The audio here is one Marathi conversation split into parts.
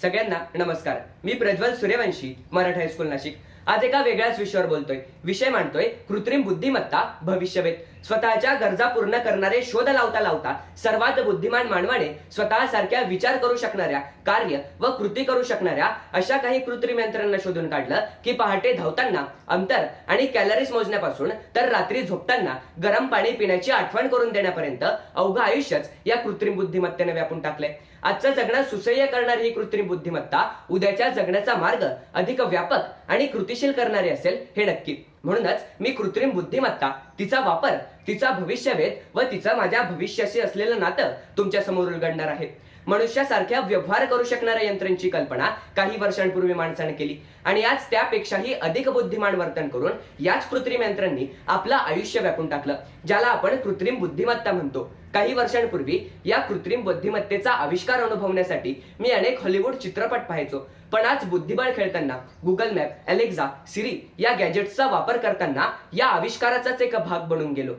सगळ्यांना नमस्कार. मी प्रज्वल सूर्यवंशी, मराठी हायस्कूल नाशिक. आज एका वेगळ्याच विषयावर बोलतोय. विषय मांडतोय कृत्रिम बुद्धिमत्ता भविष्यवेध. स्वतःच्या गरजा पूर्ण करणारे शोध लावता लावता सर्वात बुद्धिमान मानवाने स्वतःसारख्या विचार करू शकणाऱ्या, कार्य व कृती करू शकणाऱ्या अशा काही कृत्रिम यंत्रांना शोधून काढलं की पहाटे धावताना अंतर आणि कॅलरीज मोजण्यापासून तर रात्री झोपताना गरम पाणी पिण्याची आठवण करून देण्यापर्यंत अवघं आयुष्यच या कृत्रिम बुद्धिमत्तेने व्यापून टाकले. आजचं जगणं सुसह्य करणारी ही कृत्रिम बुद्धिमत्ता उद्याच्या जगण्याचा मार्ग अधिक व्यापक आणि कृतिशील करणारी असेल हे नक्की. म्हणूनच मी कृत्रिम बुद्धिमत्ता, तिचा वापर, तिचा भविष्यवेध व तिचं माझ्या भविष्याशी असलेलं नातं तुमच्या समोर उलगडणार आहे. मनुष्यासारख्या व्यवहार करू शकणाऱ्या यंत्रांची कल्पना काही वर्षांपूर्वी माणसाने केली आणि आज त्यापेक्षाही अधिक बुद्धिमान वर्तन करून याच कृत्रिम यंत्रांनी आपलं आयुष्य व्यापून टाकलं, ज्याला आपण कृत्रिम बुद्धिमत्ता म्हणतो. काही वर्षांपूर्वी या कृत्रिम बुद्धिमत्तेचा आविष्कार अनुभवण्यासाठी मी अनेक हॉलिवूड चित्रपट पाहायचो, पण आज बुद्धिबळ खेळताना, गुगल मॅप, अलेक्झा, सिरी या गॅजेट्सचा वापर करताना या आविष्काराचाच एक भाग बनून गेलो.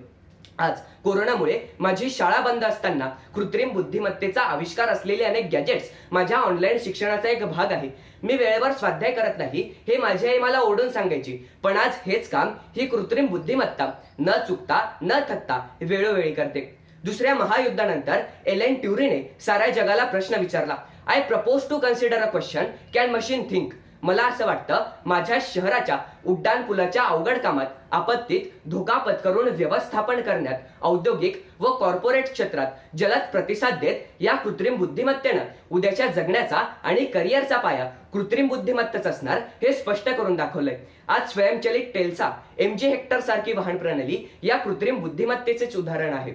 आज कोरोनामुळे माझी शाळा बंद असताना कृत्रिम बुद्धिमत्तेचा आविष्कार असलेले अनेक गॅजेट्स माझ्या ऑनलाईन शिक्षणाचा एक भाग आहे. मी वेळेवर स्वाध्याय करत नाही हे माझी आई मला ओरडून सांगायची, पण आज हेच काम ही कृत्रिम बुद्धिमत्ता न चुकता न थकता वेळोवेळी करते. दुसऱ्या महायुद्धानंतर एलेन ट्युरिंगने साऱ्या जगाला प्रश्न विचारला, I propose to consider a question, can machine think? मला असं वाटतं माझ्या शहराच्या उड्डाण पुलाच्या अवघड कामात, आपत्तीत धोका पत्करून व्यवस्थापन करण्यात, औद्योगिक व कॉर्पोरेट क्षेत्रात जलद प्रतिसाद देत या कृत्रिम बुद्धिमत्तेनं उद्याच्या जगण्याचा आणि करिअरचा पाया कृत्रिम बुद्धिमत्ताच असणार हे स्पष्ट करून दाखवलंय. आज स्वयंचलित टेल्सा, MG हेक्टर सारखी वाहन प्रणाली या कृत्रिम बुद्धिमत्तेचेच उदाहरण आहे.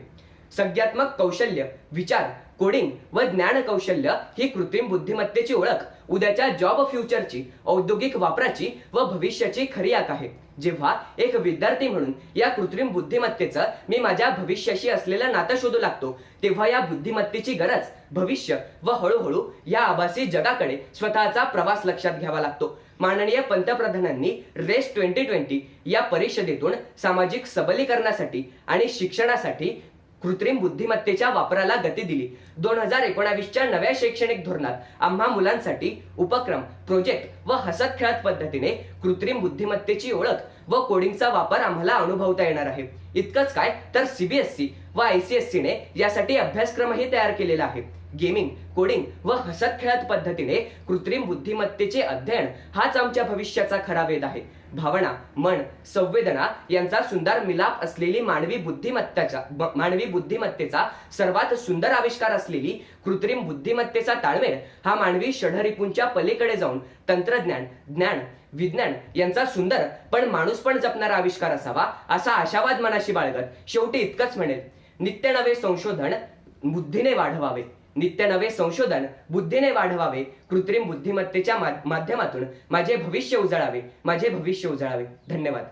संज्ञात्मक कौशल्य, विचार, कोडिंग व ज्ञान कौशल्य ही कृत्रिम बुद्धिमत्तेची ओळख उद्याच्या जॉब फ्युचरची, औद्योगिक वापराची व भविष्याची खरी आख आहे. जेव्हा एक विद्यार्थी म्हणून या कृत्रिम बुद्धिमत्तेचं मी माझ्या भविष्याशी असलेलं नातं शोधू लागतो, तेव्हा या बुद्धिमत्तेची गरज, भविष्य व हळूहळू या आभासी जगाकडे स्वतःचा प्रवास लक्षात घ्यावा लागतो. माननीय पंतप्रधानांनी रेस 2020 या परिषदेतून सामाजिक सबलीकरणासाठी आणि शिक्षणासाठी कृत्रिम बुद्धिमत्तेच्या वापराला गती दिली. 2019च्या नव्या शैक्षणिक धोरणात आम्हा मुलांसाठी उपक्रम, प्रोजेक्ट व हसत खेळत पद्धतीने कृत्रिम बुद्धिमत्तेची ओळख व कोडिंगचा वापर आम्हाला अनुभवता येणार आहे. इतकंच काय तर CBSE व ICSEने यासाठी अभ्यासक्रमही तयार केलेला आहे. गेमिंग, कोडिंग व हसत खेळत पद्धतीने कृत्रिम बुद्धिमत्तेचे अध्ययन हाच आमच्या भविष्याचा खरा वेध आहे. भावना, मन, संवेदना यांचा सुंदर मिलाप असलेली मानवी बुद्धिमत्तेचा सर्वात सुंदर आविष्कार असलेली कृत्रिम बुद्धिमत्तेचा ताळमेळ हा मानवी षडरिपूंच्या पलीकडे जाऊन तंत्रज्ञान, ज्ञान, विज्ञान यांचा सुंदर पण माणूस पण जपणारा आविष्कार असावा असा आशावाद मनाशी बाळगत शेवटी इतकंच म्हणेल, नित्य नवे संशोधन बुद्धीने वाढवावे. नित्य नवे संशोधन बुद्धीने वाढवावे. कृत्रिम बुद्धिमत्तेच्या माध्यमातून माझे भविष्य उजळावे. धन्यवाद.